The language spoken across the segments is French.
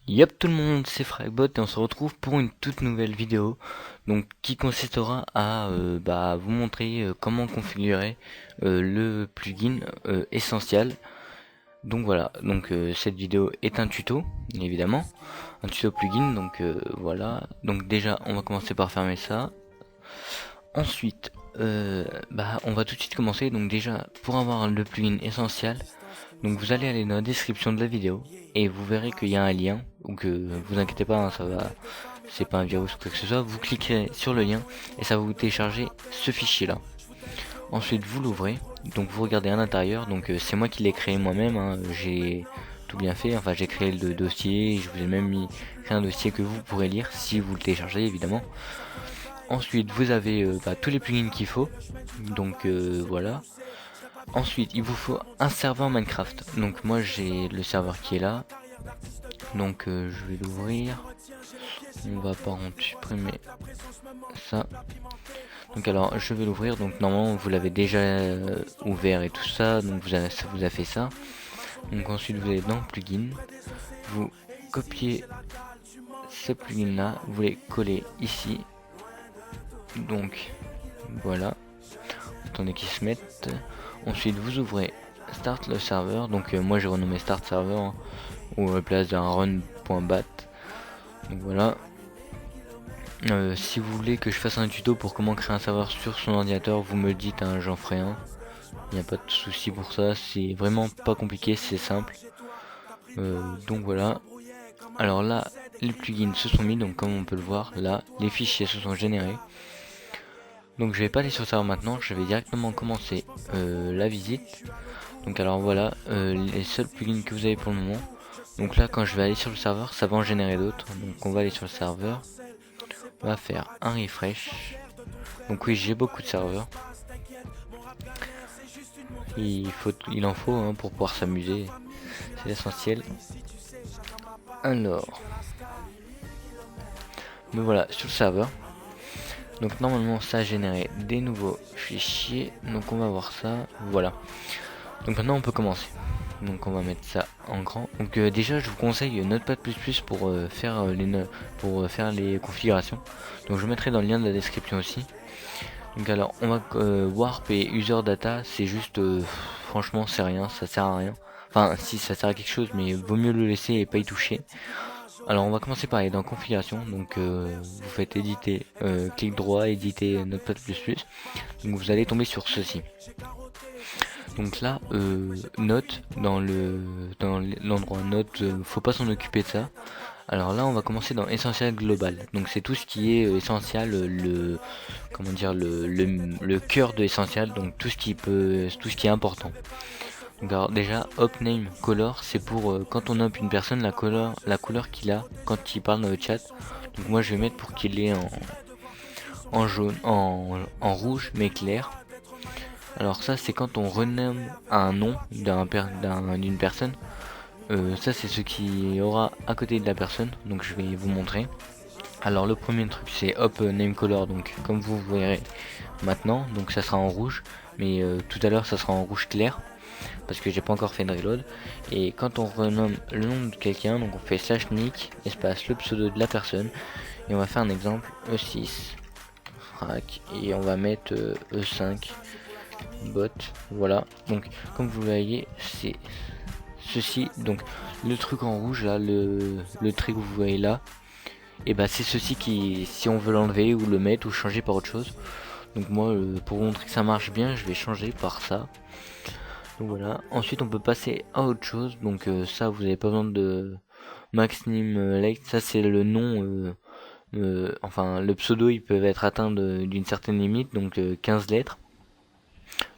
Yep tout le monde, c'est Fragbot et on se retrouve pour une toute nouvelle vidéo donc qui consistera à vous montrer comment configurer le plugin Essential. Donc voilà, cette vidéo est un tuto évidemment, un tuto plugin voilà. Donc déjà on va commencer par fermer ça. Ensuite on va tout de suite commencer. Donc déjà pour avoir le plugin Essential, donc vous allez aller dans la description de la vidéo et vous verrez qu'il y a un lien, ou que vous inquiétez pas, ça va, c'est pas un virus ou quoi que ce soit. Vous cliquez sur le lien et ça va vous télécharger ce fichier là. Ensuite vous l'ouvrez, donc vous regardez à l'intérieur. Donc c'est moi qui l'ai créé moi-même, hein. J'ai tout bien fait, enfin j'ai créé le dossier, je vous ai même créé un dossier que vous pourrez lire si vous le téléchargez évidemment. Ensuite vous avez tous les plugins qu'il faut, voilà. Ensuite, il vous faut un serveur Minecraft. Donc moi j'ai le serveur qui est là. Je vais l'ouvrir. On va par contre supprimer ça. Donc alors je vais l'ouvrir. Donc normalement vous l'avez déjà ouvert et tout ça. Donc ça vous a fait ça. Donc ensuite vous allez dans plugin. Vous copiez ce plugin là. Vous les collez ici. Donc voilà. Attendez qu'ils se mettent. Ensuite vous ouvrez Start le serveur. Donc moi j'ai renommé Start serveur, hein, ou à la place d'un run.bat. Donc voilà. Si vous voulez que je fasse un tuto pour comment créer un serveur sur son ordinateur, vous me le dites, hein, j'en ferai un. Il n'y a pas de souci pour ça, c'est vraiment pas compliqué, c'est simple. Donc voilà. Alors là, les plugins se sont mis, donc comme on peut le voir, là, les fichiers se sont générés. Donc je vais pas aller sur le serveur maintenant, je vais directement commencer la visite. Donc alors voilà, les seuls plugins que vous avez pour le moment. Donc là quand je vais aller sur le serveur, ça va en générer d'autres. Donc on va aller sur le serveur. On va faire un refresh. Donc oui, j'ai beaucoup de serveurs. Il en faut, hein, pour pouvoir s'amuser. C'est l'essentiel. Alors, me voilà sur le serveur. Donc normalement ça a généré des nouveaux fichiers. Donc on va voir ça. Voilà. Donc maintenant on peut commencer. Donc on va mettre ça en grand. Donc déjà je vous conseille Notepad++ pour faire les configurations. Donc je mettrai dans le lien de la description aussi. Donc alors on va warp et user data, c'est juste franchement c'est rien, ça sert à rien. Enfin si, ça sert à quelque chose, mais vaut mieux le laisser et pas y toucher. Alors on va commencer par aller dans configuration. Donc vous faites éditer, clic droit, éditer Notepad++. Donc vous allez tomber sur ceci. Donc là, note dans l'endroit note, faut pas s'en occuper de ça. Alors là, on va commencer dans essentiel global. Donc c'est tout ce qui est essentiel, le cœur de essentiel. Donc tout ce qui est important. Donc alors déjà, hop name color, c'est pour quand on hop une personne, la couleur qu'il a quand il parle dans le chat. Donc moi je vais mettre pour qu'il est en jaune, en rouge mais clair. Alors ça c'est quand on renomme un nom d'une personne. Ça c'est ce qui aura à côté de la personne. Donc je vais vous montrer. Alors le premier truc c'est hop name color. Donc comme vous verrez maintenant, donc ça sera en rouge. Mais tout à l'heure ça sera en rouge clair, parce que j'ai pas encore fait de reload. Et quand on renomme le nom de quelqu'un, donc on fait slash nick espace le pseudo de la personne, et on va faire un exemple E6 frac, et on va mettre E5 bot. Voilà, donc comme vous voyez c'est ceci. Donc le truc en rouge là, le trait que vous voyez là, et bah c'est ceci qui, si on veut l'enlever ou le mettre ou changer par autre chose. Donc moi pour vous montrer que ça marche bien, je vais changer par ça. Donc voilà, ensuite on peut passer à autre chose. Donc ça vous n'avez pas besoin de max name late, ça c'est le nom, enfin le pseudo il peut être atteint d'une certaine limite, donc 15 lettres.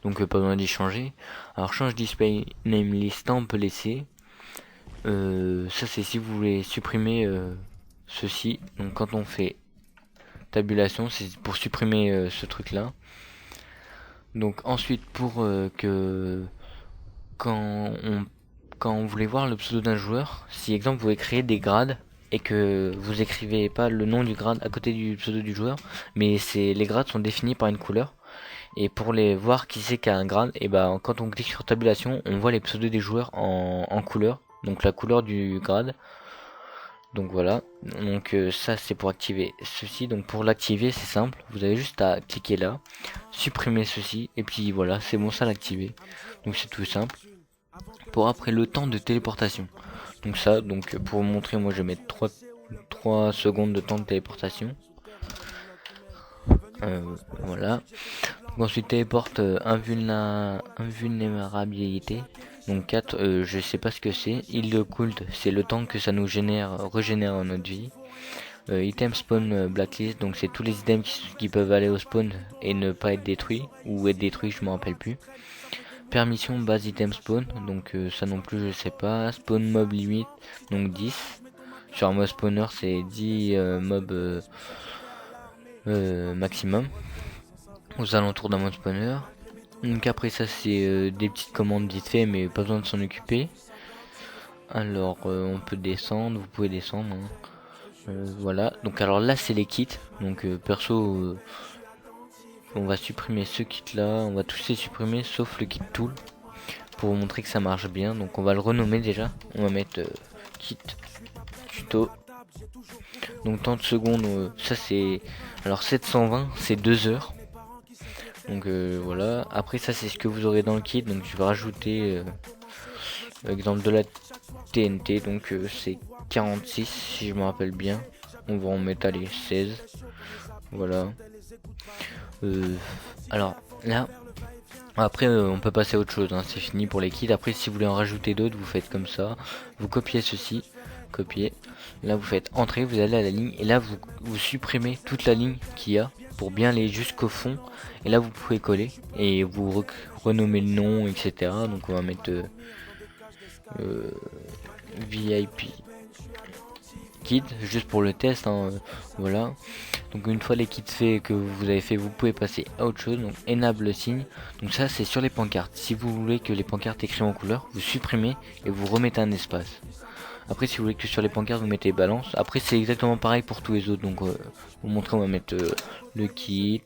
Donc pas besoin d'y changer. Alors change display name list, on peut laisser. Ça c'est si vous voulez supprimer ceci. Donc quand on fait tabulation, c'est pour supprimer ce truc là. Donc ensuite pour que quand on voulait voir le pseudo d'un joueur, si exemple vous voulez créer des grades et que vous écrivez pas le nom du grade à côté du pseudo du joueur, mais les grades sont définis par une couleur. Et pour les voir qui c'est qui a un grade, et ben quand on clique sur tabulation, on voit les pseudos des joueurs en couleur, donc la couleur du grade. Donc voilà, donc ça c'est pour activer ceci. Donc pour l'activer c'est simple, vous avez juste à cliquer là, supprimer ceci et puis voilà, c'est bon, ça l'activer. Donc c'est tout simple. Pour après le temps de téléportation. Donc ça, donc pour vous montrer, moi je vais mettre 3 secondes de temps de téléportation. Voilà. Donc ensuite téléporte invulnérabilité. Donc 4, je sais pas ce que c'est. Heal cooled, c'est le temps que ça nous régénère notre vie. Item spawn blacklist, donc c'est tous les items qui peuvent aller au spawn et ne pas être détruits, ou être détruits, je me rappelle plus. Permission base item spawn, donc ça non plus je sais pas. Spawn mob limit, donc 10. Sur un mob spawner c'est 10 mobs maximum aux alentours d'un mob spawner. Donc après ça c'est des petites commandes vite fait mais pas besoin de s'en occuper. Alors on peut descendre, vous pouvez descendre. Hein. Voilà, donc alors là c'est les kits, donc perso on va supprimer ce kit là, on va tous les supprimer sauf le kit tool pour vous montrer que ça marche bien. Donc on va le renommer déjà, on va mettre kit tuto. Donc 30 secondes, ça c'est, alors 720 c'est 2 heures. Donc voilà, après ça c'est ce que vous aurez dans le kit, donc je vais rajouter exemple de la TNT, donc c'est 46 si je me rappelle bien. On va en mettre allez 16. Voilà. Alors là, après on peut passer à autre chose, hein. C'est fini pour les kits. Après si vous voulez en rajouter d'autres, vous faites comme ça. Vous copiez ceci, copier. Là vous faites entrer, vous allez à la ligne et là vous supprimez toute la ligne qu'il y a pour bien aller jusqu'au fond. Et là vous pouvez coller et vous renommer le nom, etc. Donc on va mettre VIP kit juste pour le test, hein, voilà. Donc une fois les kits faits que vous avez fait, vous pouvez passer à autre chose. Donc enable le signe, donc ça c'est sur les pancartes. Si vous voulez que les pancartes écrivent en couleur, vous supprimez et vous remettez un espace. Après si vous voulez que sur les pancartes vous mettez balance. Après c'est exactement pareil pour tous les autres. Donc vous montrer, on va mettre le kit,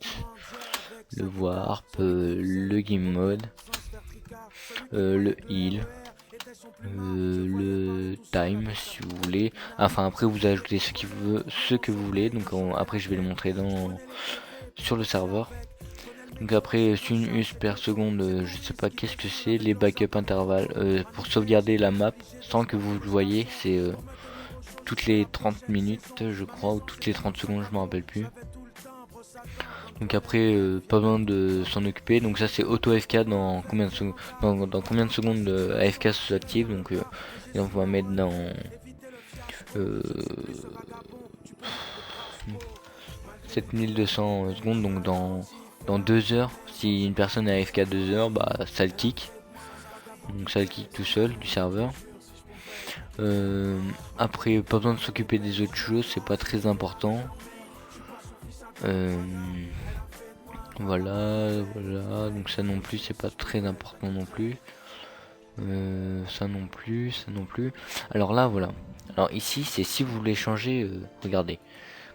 le warp, le game mode, le heal, le time si vous voulez. Enfin après vous ajoutez ce que vous voulez. Donc après je vais le montrer sur le serveur. Donc après une us per seconde, je sais pas qu'est-ce que c'est. Les backup intervalles pour sauvegarder la map sans que vous le voyez, c'est toutes les 30 minutes je crois, ou toutes les 30 secondes, je me rappelle plus. Donc après pas besoin de s'en occuper. Donc ça c'est auto AFK dans combien de secondes, dans combien de secondes AFK s'active. Donc et on va mettre dans 7200 secondes, donc dans 2 heures. Si une personne est AFK 2 heures, bah ça le kick. Donc ça le kick tout seul du serveur. Après pas besoin de s'occuper des autres choses, c'est pas très important. Voilà, donc ça non plus c'est pas très important non plus. Ça non plus. Alors là voilà. Alors ici c'est si vous voulez changer, regardez.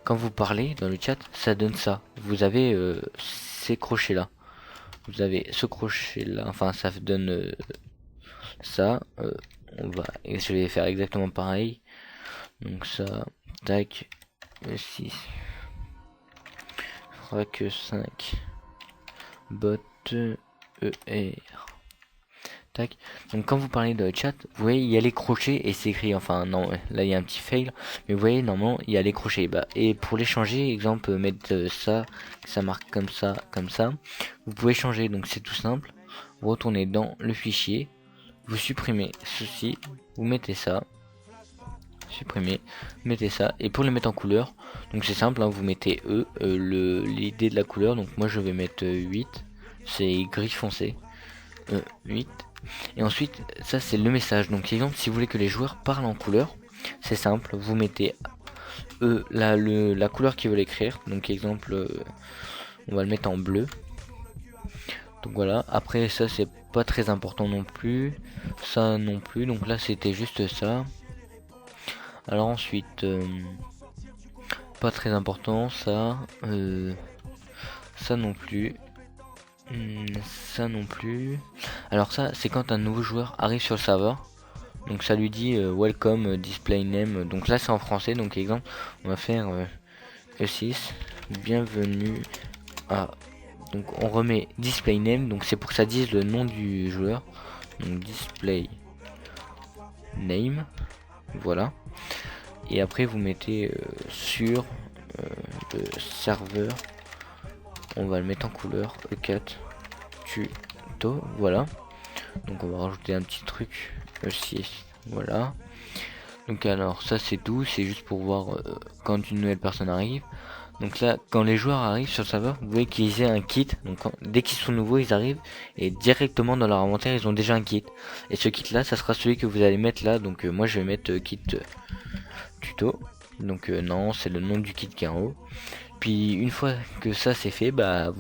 Quand vous parlez dans le chat, ça donne ça. Vous avez ces crochets là. Vous avez ce crochet là, enfin ça donne ça. Et je vais faire exactement pareil. Donc ça, tac, 6, frac 5, bot, ER. Tac. Donc quand vous parlez de chat, vous voyez il y a les crochets et c'est écrit, enfin non, là il y a un petit fail, mais vous voyez normalement il y a les crochets. Bah, et pour les changer, exemple mettre ça, ça marque comme ça, vous pouvez changer, donc c'est tout simple. Vous retournez dans le fichier, vous supprimez ceci, vous mettez ça, supprimez, mettez ça, et pour le mettre en couleur, donc c'est simple, hein, vous mettez l'idée de la couleur, donc moi je vais mettre 8, c'est gris foncé, 8. Et ensuite, ça c'est le message. Donc exemple, si vous voulez que les joueurs parlent en couleur, c'est simple, vous mettez la couleur qu'ils veulent écrire. Donc exemple, on va le mettre en bleu. Donc voilà, après ça c'est pas très important non plus. Ça non plus, donc là c'était juste ça. Alors ensuite, pas très important ça. Ça non plus. Ça non plus. Alors ça c'est quand un nouveau joueur arrive sur le serveur. Donc ça lui dit welcome display name. Donc là c'est en français. Donc exemple, on va faire E6 bienvenue à. Donc on remet display name. Donc c'est pour que ça dise le nom du joueur. Donc display name. Voilà. Et après vous mettez sur le serveur. On va le mettre en couleur E4 tuto. Voilà. Donc on va rajouter un petit truc E6. Voilà. Donc alors ça c'est tout, c'est juste pour voir quand une nouvelle personne arrive. Donc là quand les joueurs arrivent sur le serveur, vous voyez qu'ils aient un kit. Donc dès qu'ils sont nouveaux ils arrivent et directement dans leur inventaire ils ont déjà un kit. Et ce kit là ça sera celui que vous allez mettre là. Donc moi je vais mettre kit tuto. Donc non c'est le nom du kit qui est en haut. Puis une fois que ça c'est fait, bah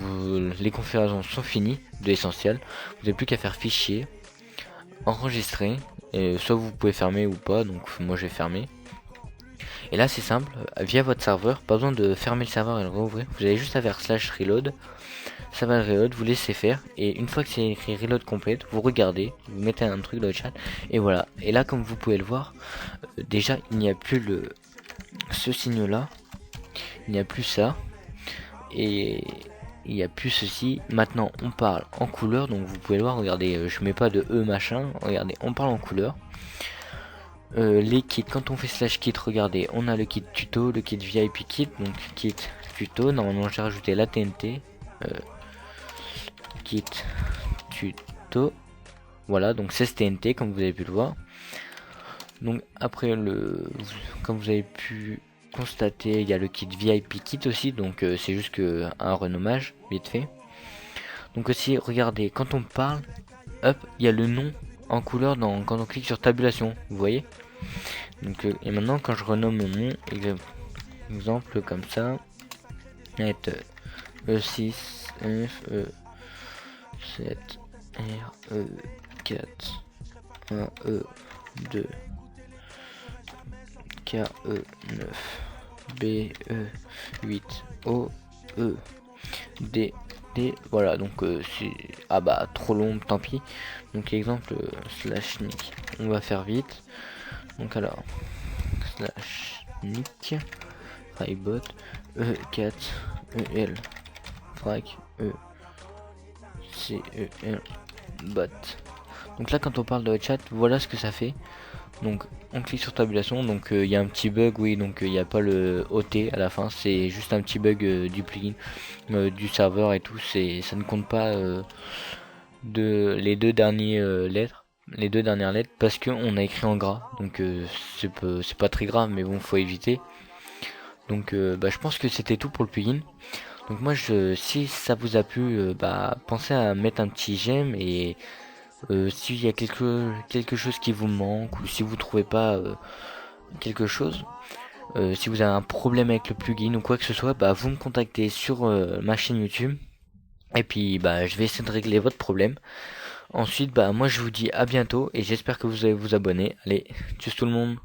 les configurations sont finies de l'essentiel. Vous n'avez plus qu'à faire fichier, enregistrer. Et soit vous pouvez fermer ou pas, donc moi j'ai fermé. Et là c'est simple, via votre serveur, pas besoin de fermer le serveur et le rouvrir. Vous avez juste à faire /reload, ça va le reload, vous laissez faire. Et une fois que c'est écrit reload complète, vous regardez, vous mettez un truc dans le chat. Et voilà, et là comme vous pouvez le voir, déjà il n'y a plus ce signe là. Il n'y a plus ça. Et il n'y a plus ceci. Maintenant on parle en couleur. Donc vous pouvez le voir. Regardez, je mets pas de E machin. Regardez, on parle en couleur. Les kits, quand on fait /kit, regardez, on a le kit tuto, le kit VIP kit. Donc kit tuto. Normalement j'ai rajouté la TNT. Kit tuto. Voilà, donc c'est TNT comme vous avez pu le voir. Donc après comme vous avez pu constater, il y a le kit VIP kit aussi, donc c'est juste que un renommage vite fait. Donc aussi regardez, quand on parle, hop, il y a le nom en couleur quand on clique sur tabulation, vous voyez. Donc et maintenant quand je renomme mon nom, exemple comme ça, être E6 F E7 R E4 1 E2 KE9 BE8 OE D. Voilà, donc c'est ah bah trop long, tant pis. Donc exemple /nick, on va faire vite. Donc alors /nick frybot E4 EL frac E CEL bot. Donc là quand on parle de chat, voilà ce que ça fait. Donc on clique sur tabulation, donc il y a un petit bug, oui, donc il n'y a pas le OT à la fin, c'est juste un petit bug du plugin, du serveur et tout, ça ne compte pas les deux dernières lettres, parce qu'on a écrit en gras, donc c'est pas très grave, mais bon, faut éviter. Donc je pense que c'était tout pour le plugin. Donc moi si ça vous a plu, pensez à mettre un petit j'aime, et s'il y a quelque chose qui vous manque, ou si vous trouvez pas quelque chose, si vous avez un problème avec le plugin ou quoi que ce soit, vous me contactez sur ma chaîne YouTube, et puis je vais essayer de régler votre problème. Ensuite moi je vous dis à bientôt, et j'espère que vous allez vous abonner. Allez, tchuss tout le monde.